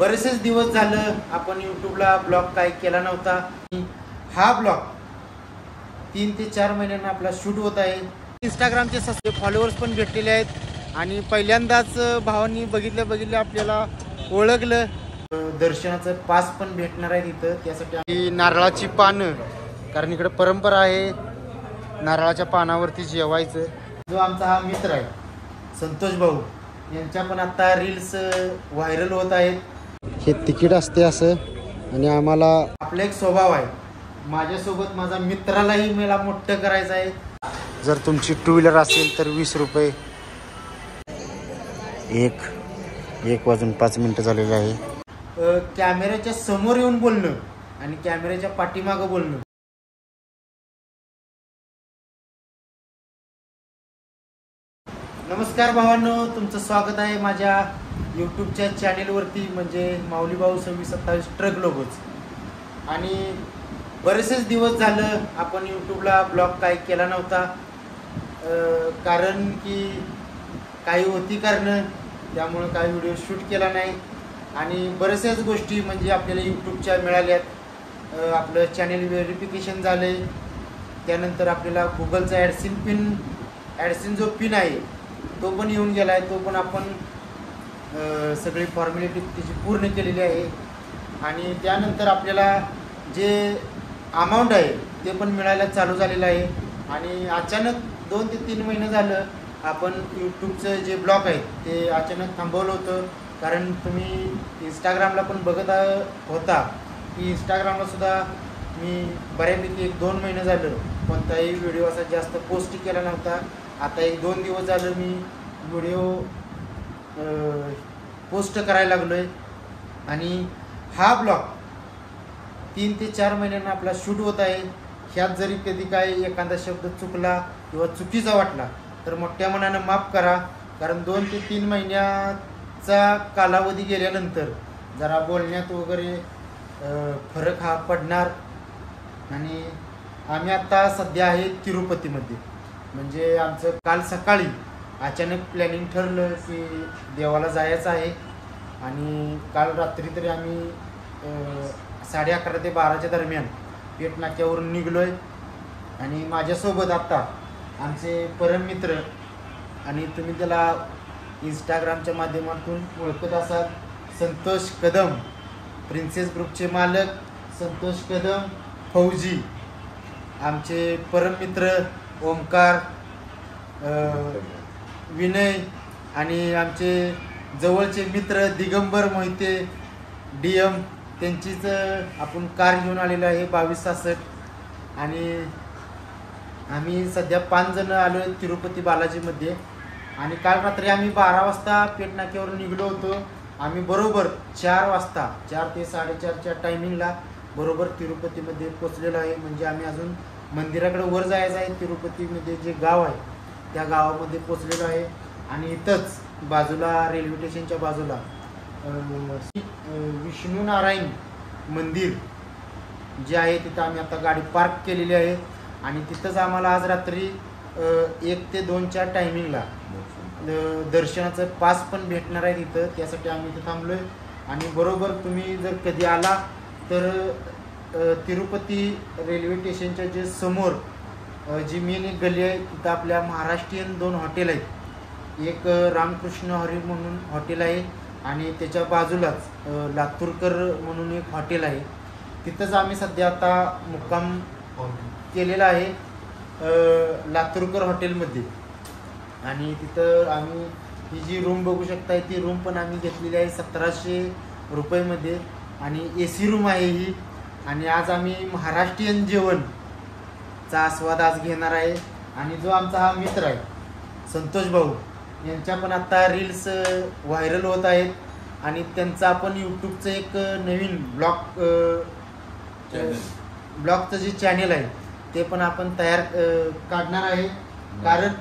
बरेचसेच दिवस झालं आपण यूट्यूबला ब्लॉग काय केला नव्हता. हा ब्लॉग 3 ते 4 महिन्यांना आपला शूट होत आहे. इंस्टाग्रामचे फॉलोअर्स पण भेटलेले आहेत आणि पहिल्यांदाच भावांनी बघितलं आपल्याला ओळखलं. दर्शनाचं पास पण भेटणार आहे तिथं. त्यासाठी नारळाची पानं, कारण इकडे परंपरा आहे नारळाच्या पानावरती जेवायचं. जो आमचा हा मित्र आहे संतोष भाऊ, यांच्या पण आता रील्स व्हायरल होत आहेत. हे तिकीट असते असं, आणि आम्हाला आपला एक स्वभाव आहे, माझ्यासोबत माझा मित्रालाही मला मोठं करायचं आहे. जर तुमची 2 व्हीलर असेल तर 20 रुपये. 1:05 झालेले आहे. कॅमेऱ्याच्या समोर येऊन बोलणं आणि कॅमेऱ्याच्या पाठीमागं बोलणं. नमस्कार भावांनो, तुमचं स्वागत आहे माझ्या यूट्यूबच्या चॅनेलवरती, म्हणजे माऊली भाऊ 2627 ट्रक लोगोच. आणि बरेचसेच दिवस झालं आपण यूट्यूबला ब्लॉग काय केला नव्हता, कारण की काही होती कारणं, त्यामुळं काही व्हिडिओ शूट केला नाही. आणि बऱ्याचशाच गोष्टी म्हणजे आपल्याला यूट्यूबच्या मिळाल्यात. आपलं चॅनेल व्हेरिफिकेशन झाले, त्यानंतर आपल्याला गुगलचा ॲडसिन जो पिन आहे तो पण येऊन गेला आहे. तो पण आपण सगळी फॉर्मॅलिटी त्याची पूर्ण केलेली आहे. आणि त्यानंतर आपल्याला जे अमाऊंट आहे ते पण मिळायला चालू झालेलं आहे. आणि अचानक 2 ते 3 महिने झालं आपण यूट्यूबचं जे ब्लॉग आहे ते अचानक थांबवलं होतं. कारण तुम्ही इंस्टाग्रामला पण बघत होता की इंस्टाग्रामला सुद्धा मी बऱ्यापैकी 1-2 महिने झालं कोणताही व्हिडिओ असा जास्त पोस्ट केला नव्हता. आता 1-2 दिवस झालं मी व्हिडिओ पोस्ट करायला लागलो आहे. आणि हा ब्लॉग 3 ते 4 महिन्यांना आपला शूट होत आहे. ह्यात जरी कधी काही एखादा शब्द चुकला किंवा चुकीचा वाटला तर मोठ्या मनानं माफ करा. कारण 2 ते 3 महिन्याचा कालावधी गेल्यानंतर जरा बोलण्यात वगैरे फरक हा पडणार. आणि आम्ही आता सध्या आहे तिरुपतीमध्ये. म्हणजे आमचं काल सकाळी अचानक प्लॅनिंग ठरलं की देवाला जायचं आहे. आणि काल रात्री तरी आम्ही 11:30 ते 12च्या दरम्यान पेठ नाक्यावरून निघलो आहे. आणि माझ्यासोबत आता आमचे परममित्र, आणि तुम्ही त्याला इंस्टाग्रामच्या माध्यमातून ओळखत असाल, संतोष कदम, प्रिन्सेस ग्रुपचे मालक संतोष कदम, फौजी, आमचे परममित्र ओमकार, विनय, आणि आमचे जवळचे मित्र दिगंबर मोहिते DM, त्यांचीच आपण कार घेऊन आलेलो आहे 2266. आणि आम्ही सध्या 5 जण आलो आहे तिरुपती बालाजीमध्ये. आणि काल रात्री आम्ही 12 वाजता पेठ नाक्यावरून निघलो होतो. आम्ही बरोबर 4 वाजता 4 ते 4:30च्या टायमिंगला बरोबर तिरुपतीमध्ये पोचलेलो आहे. म्हणजे आम्ही अजून मंदिराकडे वर जायचं आहे. तिरुपतीमध्ये जे गाव आहे त्या गावामध्ये पोचलेलो आहे. आणि इथंच बाजूला रेल्वे स्टेशनच्या बाजूला विष्णू नारायण मंदिर जे आहे तिथं आम्ही आता गाडी पार्क केलेली आहे. आणि तिथंच आम्हाला आज रात्री 1 ते 2च्या टायमिंगला दर्शनाचं पास पण भेटणार आहे तिथं. त्यासाठी आम्ही इथं थांबलो आहे. आणि बरोबर तुम्ही जर कधी आला तर तिरुपती रेल्वे स्टेशनच्या जे समोर जी मेन एक गली आहे तिथं आपल्या महाराष्ट्रीयन 2 हॉटेल आहेत. एक रामकृष्ण हरी म्हणून हॉटेल आहे आणि त्याच्या बाजूलाच लातूरकर म्हणून एक हॉटेल आहे. तिथंच आम्ही सध्या आता मुक्काम केलेला आहे, लातूरकर हॉटेलमध्ये. आणि तिथं आम्ही ही जी रूम बघू शकताय ती रूम पण आम्ही घेतलेली आहे 1700 रुपयेमध्ये. आणि AC रूम आहे ही. आणि आज आम्ही महाराष्ट्रीयन जेवणचा आस्वाद आज घेणार आहे. आणि जो आमचा हा मित्र आहे संतोष भाऊ, यांच्या पण आता रील्स व्हायरल होत आहेत. आणि त्यांचं आपण यूट्यूबचं एक नवीन ब्लॉगचं जे चॅनेल आहे ते पण आपण काढणार आहे. कारण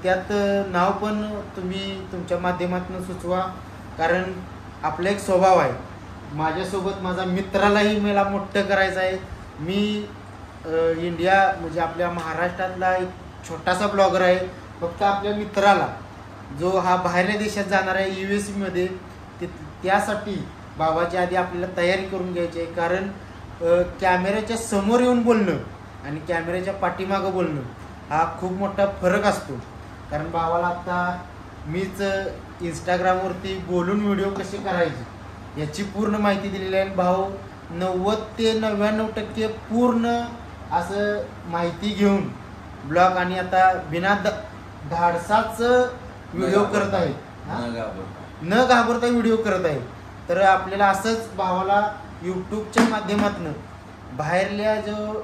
त्यात नाव पण तुम्ही तुमच्या माध्यमातून सुचवा. कारण आपला एक स्वभाव आहे, माझ्यासोबत माझा मित्रालाही मला मोठं करायचं आहे. मी इंडिया म्हणजे आपल्या महाराष्ट्रातला एक छोटासा ब्लॉगर आहे. फक्त आपल्या मित्राला जो हा बाहेरच्या देशात जाणार आहे US मध्ये, त्यासाठी भावाच्या आधी आपल्याला तयारी करून घ्यायची आहे. कारण कॅमेऱ्याच्या समोर येऊन बोलणं आणि कॅमेऱ्याच्या पाठीमागं बोलणं हा खूप मोठा फरक असतो. कारण भावाला आता मीच इंस्टाग्रामवरती बोलून व्हिडिओ कसे करायचे याची पूर्ण माहिती दिलेली आहे. भाऊ 90 ते 99% पूर्ण असं माहिती घेऊन ब्लॉग आणि आता बिना धाडसाच व्हिडिओ करत आहे, न घाबरता व्हिडिओ करत आहे. तर आपल्याला असंच भावाला यूट्यूबच्या माध्यमातून बाहेरल्या जो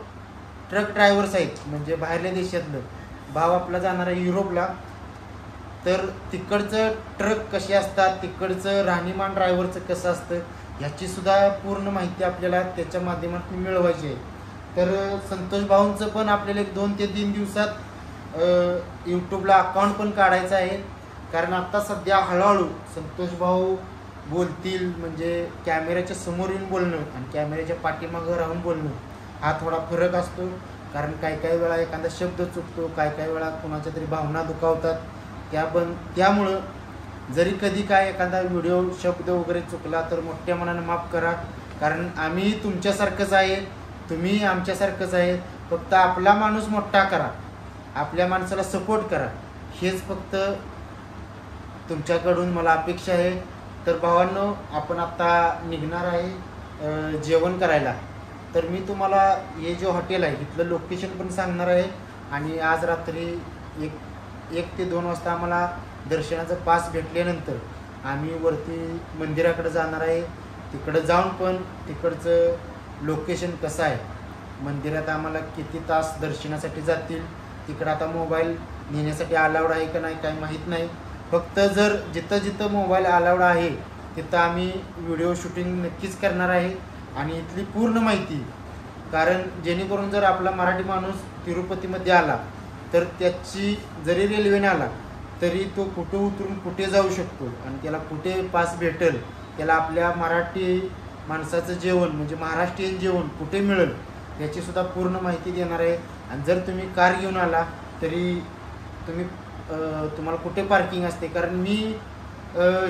ट्रक ड्रायव्हर्स आहेत म्हणजे बाहेरल्या देशातलं भाव आपला जाणार आहे युरोपला. तर तिकडचं ट्रक कसे असतात, तिकडचं राहणीमान ड्रायव्हरचं कसं असतं ह्याची सुद्धा पूर्ण माहिती आपल्याला त्याच्या माध्यमातून मिळवायची आहे. तर संतोष भाऊंचं पण आपल्याला 2 ते 3 दिवसात यूट्यूबला अकाउंट पण काढायचं आहे. कारण आता सध्या हळूहळू संतोष भाऊ बोलतील म्हणजे कॅमेऱ्याच्या समोर येऊन बोलणं आणि कॅमेऱ्याच्या पाठीमागं राहून बोलणं हा थोडा फरक असतो. कारण काही वेळा एखादा शब्द चुकतो, काही वेळा कोणाच्या तरी भावना दुखावतात. त्यामुळं जरी कधी काय एखादा व्हिडिओ शब्द वगैरे चुकला तर मोठ्या मनानं माफ करा. कारण आम्ही तुमच्यासारखंच आहे, तुम्ही आमच्यासारखंच आहे. फक्त आपला माणूस मोठा करा, आपल्या माणसाला सपोर्ट करा, हेच फक्त तुमच्याकडून मला अपेक्षा आहे. तर भावांनो आपण आता निघणार आहे जेवण करायला. तर मी तुम्हाला हे जे हॉटेल आहे इथलं लोकेशन पण सांगणार आहे. आणि आज रात्री 1 ते 2 वाजता आम्हाला दर्शनाचा पास भेटल्यानंतर आम्ही वरती मंदिराकडे जाणार आहे. तिकडं जाऊन पण तिकडचं लोकेशन कसं आहे, मंदिरात आम्हाला किती तास दर्शनासाठी जातील, तिकडं आता मोबाईल नेण्यासाठी अलाउड आहे का नाही काही माहीत नाही. फक्त जर जिथं मोबाईल अलाउड आहे तिथं आम्ही व्हिडिओ शूटिंग नक्कीच करणार आहे. आणि इथली पूर्ण माहिती, कारण जेणेकरून जर आपला मराठी माणूस तिरुपतीमध्ये आला तर त्याची जरी रेल्वेने आला तरी तो कुठे उतरून कुठे जाऊ शकतो आणि त्याला कुठे पास भेटेल, त्याला आपल्या मराठी माणसाचं जेवण म्हणजे महाराष्ट्रीयन जेवण कुठे मिळेल याची सुद्धा पूर्ण माहिती देणार आहे. आणि जर तुम्ही कार घेऊन आला तरी तुम्हाला कुठे पार्किंग असते. कारण मी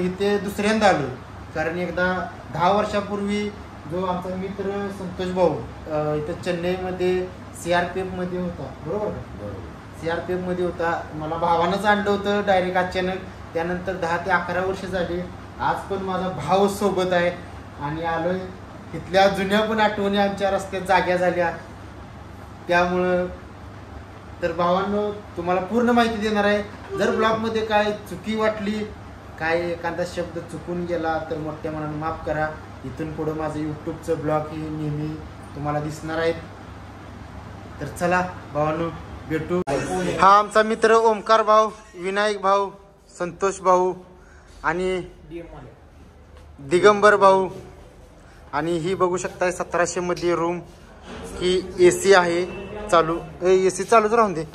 इथे दुसऱ्यांदा आलो. कारण एकदा 10 वर्षापूर्वी जो आमचा मित्र संतोष भाऊ इथं चेन्नईमध्ये CRPF मध्ये होता, बरोबर का? CRPF मध्ये होता. मला भावानंच आणलं होतं डायरेक्ट अचानक. त्यानंतर 10 ते 11 वर्ष झाली. आज पण माझा भाव सोबत आहे आणि आलोय. तिथल्या जुन्या पण आठवणी आमच्या रस्त्यात जाग्या झाल्या. त्यामुळं तर भावांनो तुम्हाला पूर्ण माहिती देणार आहे. जर ब्लॉगमध्ये काय चुकी वाटली, काय एखादा शब्द चुकून गेला तर मोठ्या मनानं माफ करा. इथून पुढं माझं यूट्यूबचं ब्लॉग ही नेहमी तुम्हाला दिसणार आहेत. तर चला भावांनो भेटू. हा आमचा मित्र ओमकार भाऊ, विनायक भाऊ, संतोष भाऊ आणि दिगंबर भाऊ. आणि ही बघू शकताय 1700 मध्ये रूम. ही AC आहे चालू, AC चालूच राहून दे.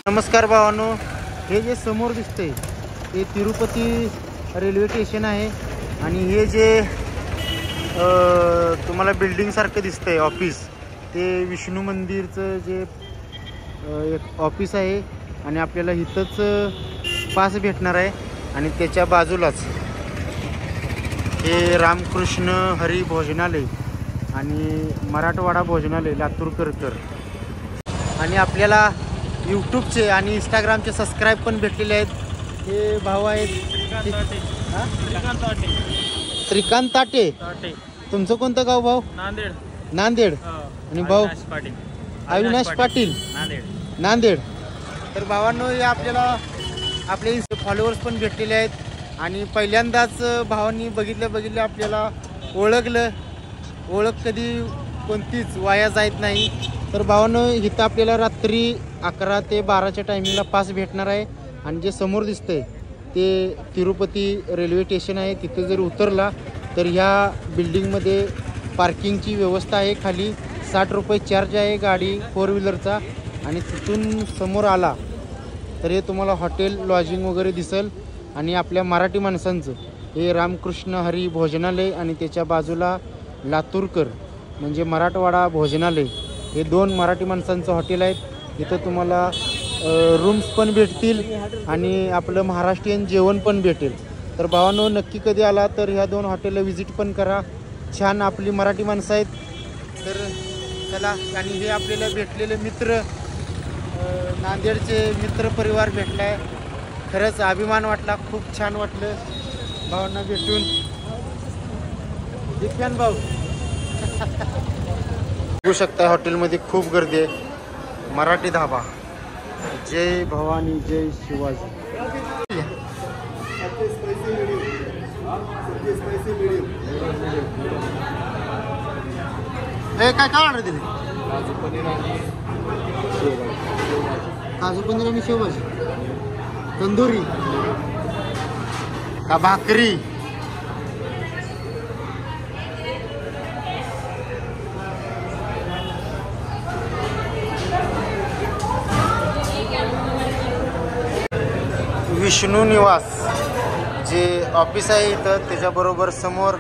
नमस्कार भावांनो, हे जे समोर दिसतंय हे तिरुपती रेल्वे स्टेशन आहे. आणि हे जे तुम्हाला बिल्डिंग सारखं दिसतंय ऑफिस, ते विष्णू मंदिरचं जे एक ऑफिस आहे. आणि आपल्याला इथंच पास भेटणार आहे. आणि त्याच्या बाजूलाच हे रामकृष्ण हरी भोजनालय आणि मराठवाडा भोजनालय लातूरकर. आणि आपल्याला यूट्यूबचे आणि इंस्टाग्रामचे सबस्क्राईब पण भेटलेले आहेत. हे भाऊ आहेत श्रीकांत ताटे. तुमचं कोणतं गाव भाऊ? नांदेड. आणि भाऊ अविनाश पाटील नांदेड. तर भावांनो हे आपल्याला आपले फॉलोअर्स पण भेटलेले आहेत. आणि पहिल्यांदाच भावांनी बघितलं आपल्याला ओळखलं. ओळख कधी कोणतीच वाया जात नाही. तर भावांनो इथं आपल्याला रात्री 11 ते 12च्या टायमिंगला पास भेटणार आहे. आणि जे समोर दिसतंय ते तिरुपती रेल्वे स्टेशन आहे. तिथं जर उतरला तर ह्या बिल्डिंगमध्ये पार्किंगची व्यवस्था आहे. खाली 60 रुपये चार्ज आहे गाडी 4 व्हीलरचा. आणि तिथून समोर आला तर हे तुम्हाला हॉटेल लॉजिंग वगैरे दिसेल. आणि आपल्या मराठी माणसांचं हे रामकृष्ण हरी भोजनालय आणि त्याच्या बाजूला लातूरकर म्हणजे मराठवाडा भोजनालय हे 2 मराठी माणसांचं हॉटेल आहेत. इथं तुम्हाला रूम्स पण भेटतील आणि आपलं महाराष्ट्रीयन जेवण पण भेटेल. तर भावांनो, नक्की कधी आला तर ह्या 2 हॉटेलला व्हिजिट पण करा. छान आपली मराठी माणसं आहेत. तर चला. आणि हे आपल्याला भेटलेले मित्र, नांदेडचे मित्र परिवार भेटला आहे. खरंच अभिमान वाटला, खूप छान वाटलं भावांना भेटून. दिप्यान भाऊ बघू शकता हॉटेलमध्ये खूप गर्दी आहे. मराठी धाबा. जय भवानी जय शिवाजी. हे काय काय ऑर्डर दिली? काजू पनीर आणि शेवभाजी. तंदुरी का भाकरी? विष्णू निवास जे ऑफिस आहे इथं, त्याच्याबरोबर समोर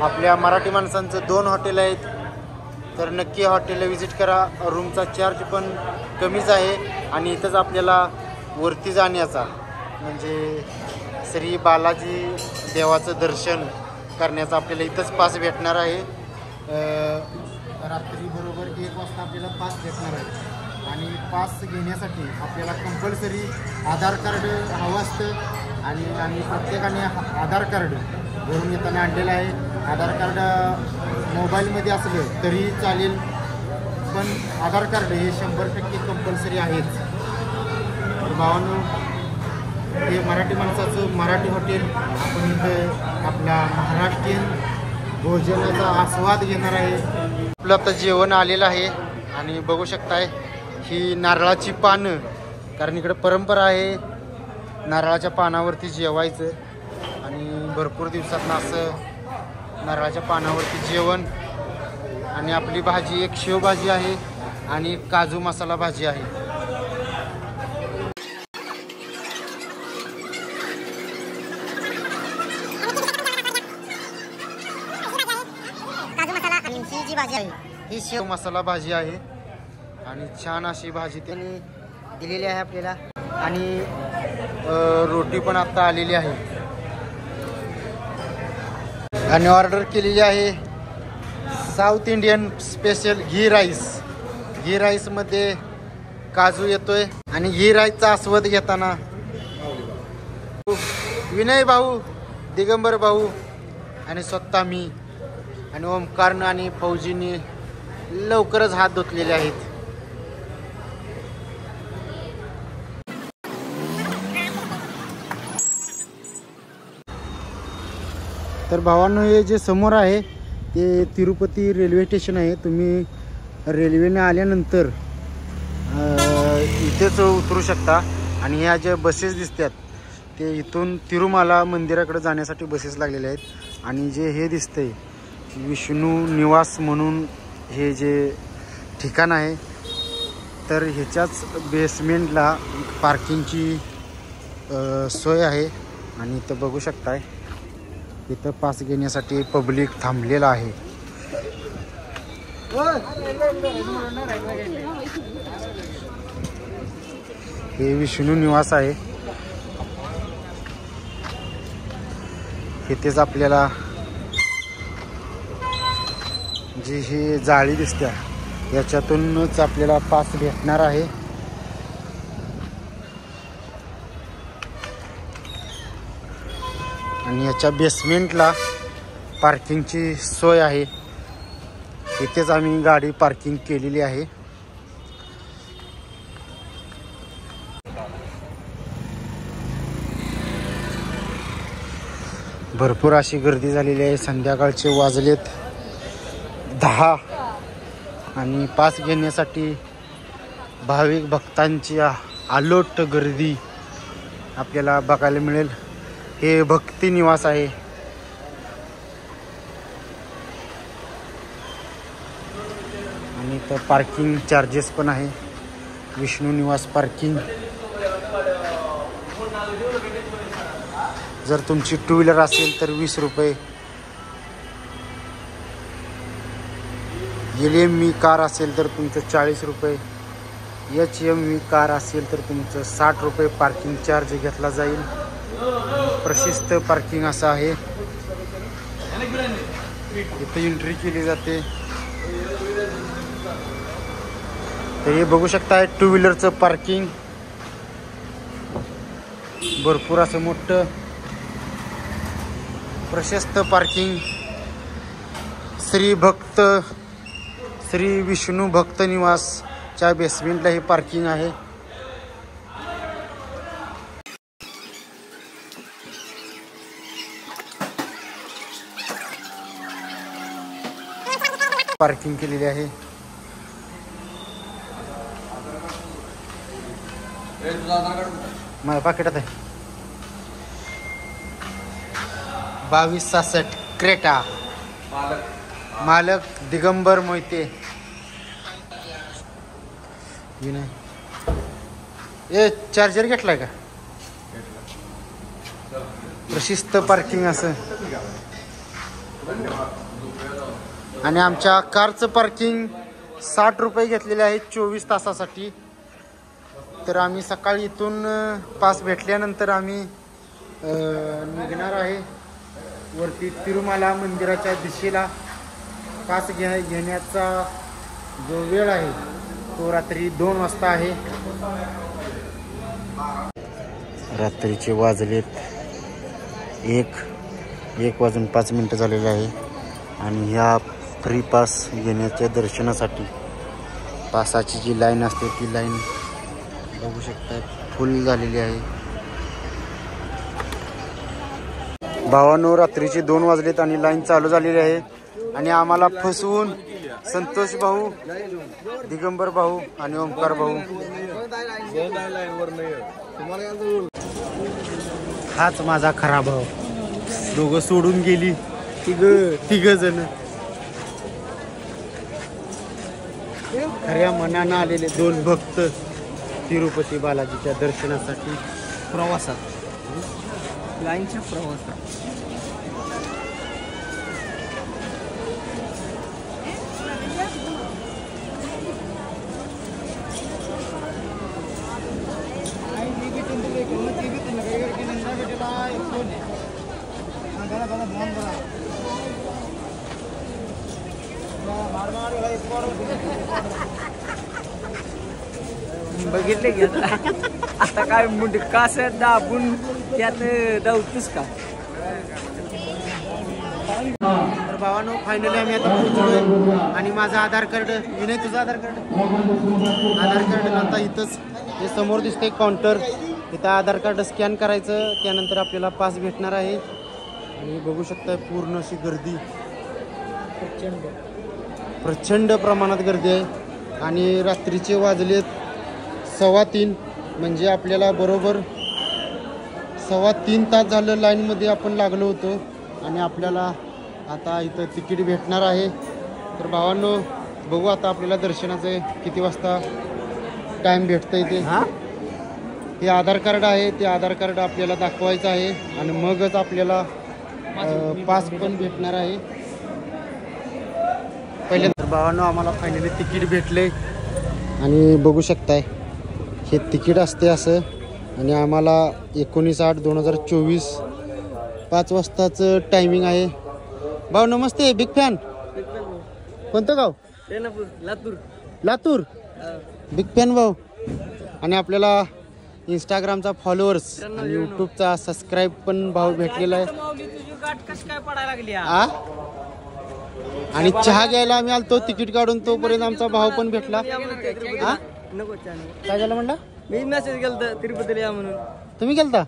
आपल्या मराठी माणसांचं 2 हॉटेल आहेत. तर नक्की हॉटेलला व्हिजिट करा. रूमचा चार्ज पण कमीच आहे. आणि इथंच आपल्याला वरती जाण्याचा म्हणजे श्री बालाजी देवाचं दर्शन करण्याचा आपल्याला इथंच पास भेटणार आहे. रात्री बरोबर 1 वाजता आपल्याला पास भेटणार आहे. आणि पास घेण्यासाठी आपल्याला कंपल्सरी आधार कार्ड हवं असतं. आणि प्रत्येकाने आधार कार्ड घरून येताना आणलेलं आहे. आधार कार्ड मोबाईलमध्ये असलं तरी चालेल, पण आधार कार्ड हे 100% कंपल्सरी आहेच. तर भावांनो, हे मराठी माणसाचं मराठी हॉटेल. आपण इथं आपला महाराष्ट्रीयन भोजनाचा आस्वाद घेणार आहे. आपलं आता जेवण आलेलं आहे. आणि बघू शकताय ही नारळाची पानं, कारण इकडे परंपरा आहे नारळाच्या पानावरती जेवायचं. आणि भरपूर दिवसातनं असं नारळाच्या पानावरती जेवण. आणि आपली भाजी एक शेवभाजी आहे आणि काजू मसाला भाजी आहे. जी भाजी आहे ही शेव मसाला भाजी आहे. आणि छान अशी भाजी त्यांनी दिलेली आहे आपल्याला. आणि रोटी पण आता आलेली आहे. आणि ऑर्डर केलेली आहे साऊथ इंडियन स्पेशल घी राईस. घी राईसमध्ये काजू येतोय. आणि घी राईसचा आस्वाद घेताना विनय भाऊ, दिगंबर भाऊ आणि स्वतः मी आणि ओमकारनं आणि फौजींनी लवकरच हात धुतलेले आहेत. तर भावांनो, हे जे समोर आहे ते तिरुपती रेल्वे स्टेशन आहे. तुम्ही रेल्वेने आल्यानंतर इथेच उतरू शकता. आणि ह्या ज्या बसेस दिसतात ते इथून तिरुमाला मंदिराकडे जाण्यासाठी बसेस लागलेल्या आहेत. आणि जे हे दिसतंय विष्णू निवास म्हणून हे जे ठिकाण आहे, तर ह्याच्याच बेसमेंटला पार्किंगची सोय आहे. आणि इथं बघू शकताय इथं पास घेण्यासाठी पब्लिक थांबलेलं आहे. हे विष्णू निवास आहे. इथेच आपल्याला जी ही जाळी दिसते याच्यातूनच आपल्याला पास भेटणार आहे. आणि याच्या बेसमेंटला पार्किंगची सोय आहे. इथेच आम्ही गाडी पार्किंग केलेली आहे. भरपूर अशी गर्दी झालेली आहे. संध्याकाळचे वाजलेत 10 आणि पास घेण्यासाठी भाविक भक्तांची आलोट गर्दी आपल्याला बघायला मिळेल. हे भक्ती निवास आहे. आणि इथं पार्किंग चार्जेस पण आहे. विष्णू निवास पार्किंग. जर तुमची टू व्हीलर असेल तर 20 रुपये, LMV कार असेल तर तुमचं 40 रुपये, HMV कार असेल तर तुमचं 60 रुपये पार्किंग चार्ज घेतला जाईल. प्रशस्त पार्किंग असं आहे. इथं एंट्री केली जाते. तर हे बघू शकता टू व्हीलरचं पार्किंग भरपूर असं मोठं प्रशस्त पार्किंग. श्री विष्णू भक्त निवासच्या बेसमेंटला हे पार्किंग आहे. पार्किंग केलेली आहे. माझ्या पाकिटात आहे 2266 क्रेटा. मालक दिगंबर मोहिते. विनय ए चार्जर घेतलाय का? प्रशिस्त पार्किंग असं. आणि आमच्या कारचं पार्किंग 60 रुपये घेतलेले आहे 24 तासासाठी. तर आम्ही सकाळी इथून पास भेटल्यानंतर आम्ही निघणार आहे वरती तिरुमाला मंदिराच्या दिशेला. पास घेण्याचा जो वेळ आहे तो रात्री 2 वाजता आहे. रात्रीचे वाजलेत 1:05 झालेले आहे. आणि ह्या फ्री पास घेण्याच्या दर्शनासाठी पासाची जी लाईन असते ती लाईन बघू शकता फुल झालेली आहे. भावांनो रात्रीचे 2 वाजलेत आणि लाईन चालू झालेली आहे. आणि आम्हाला फसवून संतोष भाऊ, दिगंबर भाऊ आणि ओमकार भाऊ, हाच माझा खरा भाऊ. दोघं सोडून गेली तिघ जण. खऱ्या मनानं आलेले 2 भक्त तिरुपती बालाजीच्या दर्शनासाठी प्रवासात, लाईनच्या प्रवासात. बघितले की आता काय मुंड कास दाबून त्यात धावतोस का? तर भावानो फायनली आम्ही आता पोहोचलोय. आणि माझं आधार कार्ड, विनय तुझं आधार कार्ड आता इथंच हे समोर दिसतंय काउंटर. इथं आधार कार्ड स्कॅन करायचं, त्यानंतर आपल्याला पास भेटणार आहे. आणि बघू शकता पूर्ण अशी गर्दी, प्रचंड प्रमाणात गर्दी आहे. आणि रात्रीचे वाजलेत 3:15, म्हणजे आपल्याला बरोबर 3.25 तास झालं लाईनमध्ये आपण लागलो होतो. आणि आपल्याला आता इथं तिकीट भेटणार आहे. तर भावांनो बघू आता आपल्याला दर्शनाचं किती वाजता टाईम भेटतं इथे. हे आधार कार्ड आहे, ते आधार कार्ड आपल्याला दाखवायचं आहे आणि मगच आपल्याला पास पण भेटणार आहे. पहिल्यांदा भावांनो आम्हाला फायनली तिकीट भेटले. आणि बघू शकताय हे तिकीट असते असं. आणि आम्हाला 19/8/2024 5 वाजताचं टायमिंग आहे. भाऊ नमस्ते. Big fan. कोणतं गाव? लातूर. बिग फॅन भाऊ. आणि आपल्याला इंस्टाग्रामचा फॉलोअर्स आणि यूट्यूबचा सबस्क्राईब पण भाऊ भेटलेला आहे. आणि चहा घ्यायला आम्ही आलतो तिकीट काढून, तोपर्यंत आमचा भाऊ पण भेटला. काय झालं म्हणलं? मी मेसेज केलता तिरुपतीला या म्हणून. तुम्ही गेलता?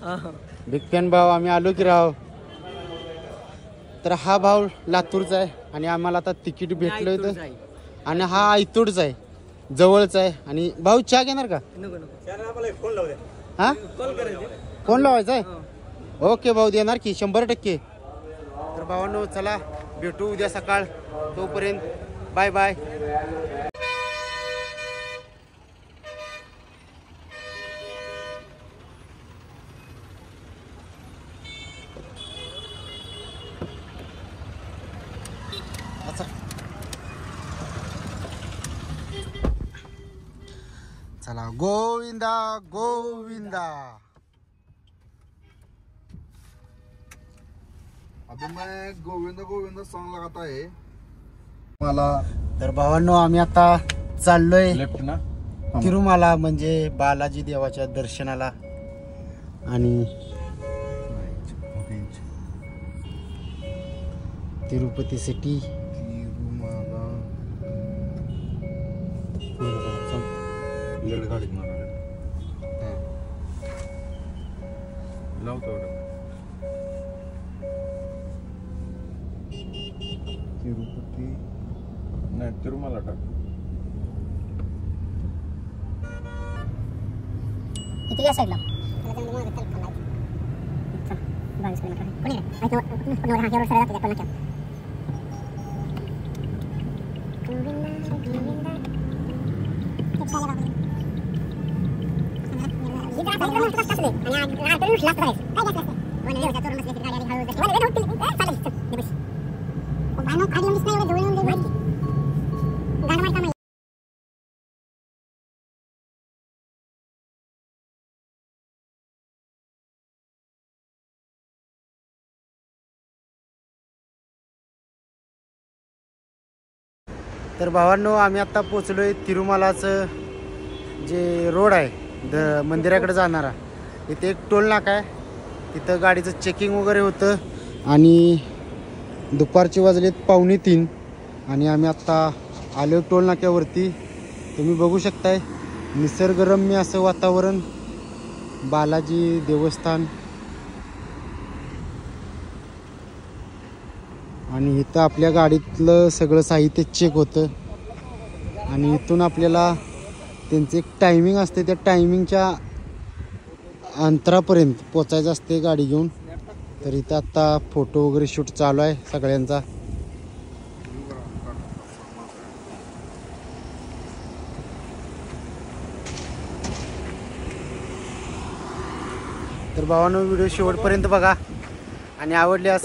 बिग फॅन भाऊ. आम्ही आलो की राव. तर हा भाऊ लातूरचा आहे आणि आम्हाला आता तिकीट भेटलं होतं. आणि हा आयतोडचा आहे, जवळचा आहे. आणि भाऊ चहा घेणार का? हा फोन लावायचा आहे. ओके भाऊ देणार की 100%. तर भावांनो चला भेटू उद्या सकाळ. तोपर्यंत बाय बाय. गोविंदा गोविंदा। अभी मैं गोविंद गोविंद सॉन्ग लगाता है मला। तर भावांनो आम्ही आता चाललोय लेफ्ट ना तिरुमाला म्हणजे बालाजी देवाच्या दर्शनाला। आणि तिरुपती सिटी तिरुमाला गाडी लावतो तिरुपती नाही तिरुमाला टाक इथे या साईडला तर भावांनो आम्ही आता पोचलोय तिरुमालाचं जे रोड आहे मंदिराकडे जाणारा। इथे एक टोल नाका आहे, तिथं गाडीचं चेकिंग वगैरे होतं। आणि दुपारचे वाजलेत 2:45 आणि आम्ही आत्ता आलो टोल नाक्यावरती। तुम्ही बघू शकताय निसर्गरम्य असं वातावरण, बालाजी देवस्थान। आणि इथं आपल्या गाडीतलं सगळं साहित्य चेक होतं आणि इथून आपल्याला त्यांचं एक टायमिंग असते, त्या टायमिंगच्या अंतरापर्यंत पोचायचं असते गाडी घेऊन। तर इथं आत्ता फोटो वगैरे शूट चालू आहे सगळ्यांचा। तर भावांनो व्हिडिओ शेवटपर्यंत बघा आणि आवडल्यास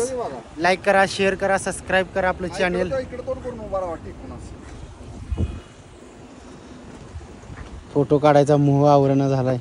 लाईक करा, शेअर करा, सबस्क्राईब करा आपलं चॅनेल। फोटो काढायचा मोह आवरण झालाय।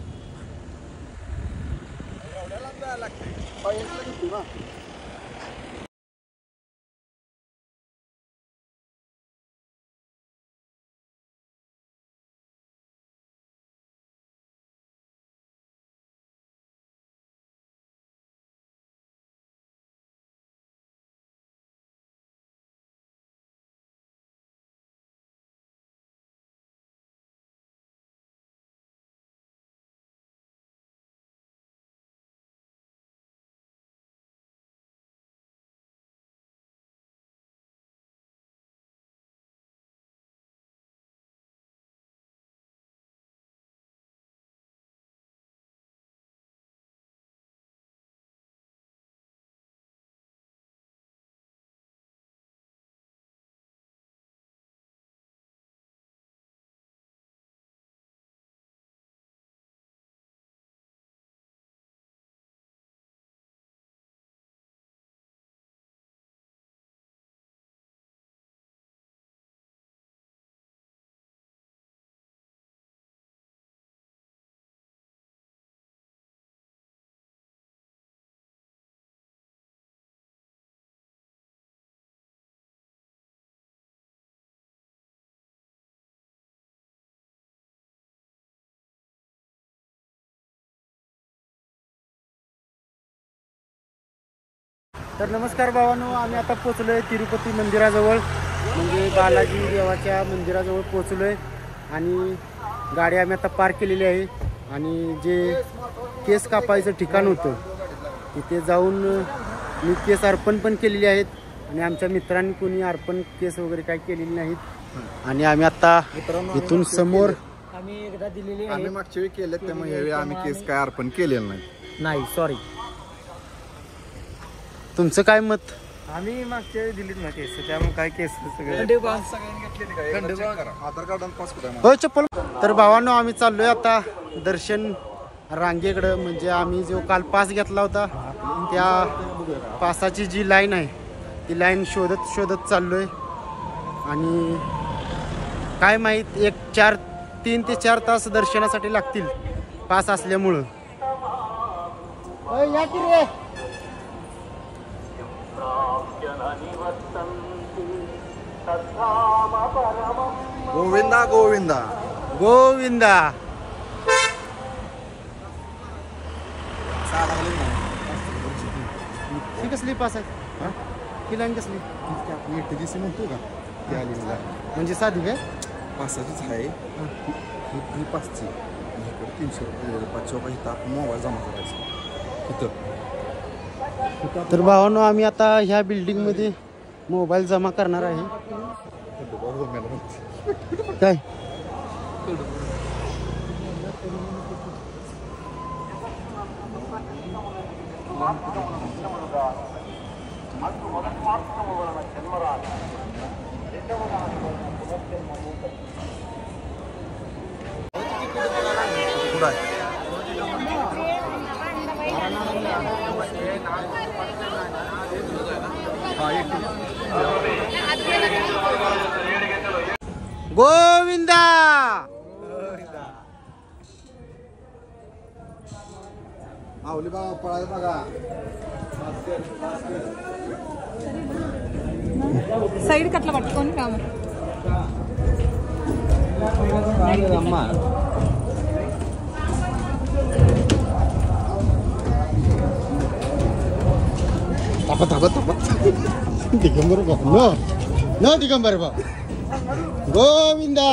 तर नमस्कार भावांनो, आम्ही आता पोचलोय तिरुपती मंदिराजवळ, म्हणजे बालाजी देवाच्या मंदिराजवळ पोचलोय। आणि गाडी आम्ही आता पार्क केलेली आहे आणि जे केस कापायचं ठिकाण होतं तिथे जाऊन मी केस अर्पण पण केलेली आहेत आणि आमच्या मित्रांनी कोणी अर्पण केस वगैरे काही केलेली नाहीत। आणि आम्ही आता इथून समोर आम्ही एकदा दिलेली आम्ही मागच्या वेळी केले, त्यामुळे यावेळी आम्ही केस काय अर्पण केलेलं नाही, सॉरी। तुमचं काय मत? आम्ही मागच्या वेळी दिलीच ना केस, त्यामुळे काय केस सगळे आधार कार्ड आणि पासपोर्ट आहे हो चप्पल। तर भावांनो आम्ही चाललोय आता दर्शन रांगेकडं, म्हणजे आम्ही जो काल पास घेतला होता त्या पासाची जी लाईन आहे ती लाईन शोधत शोधत चाललोय। आणि काय माहीत 4 3 ते 4 तास दर्शनासाठी लागतील पास असल्यामुळं. या की रे. गोविंदा गोविंदा गोविंदा. ही कसली पास आहे? ही लाईन कसली? म्हणतो का ती आली मला म्हणजे साधी काय? पासाचीच आहे ही पाचची. इकडे 300 रुपये 5 रुपये इथं आपण मोबाईल जमा करायचा इथं. तर भावांनो आम्ही आता ह्या बिल्डिंगमध्ये मोबाईल जमा करणार आहे. काय कुठं आहे? गोविंदा. माऊली बाबा पळायला बघा. సైడ్ కట్ల పట్టుకొని రాము दिगंबर बाबा नो दिगंबर बाबा गोविंदा.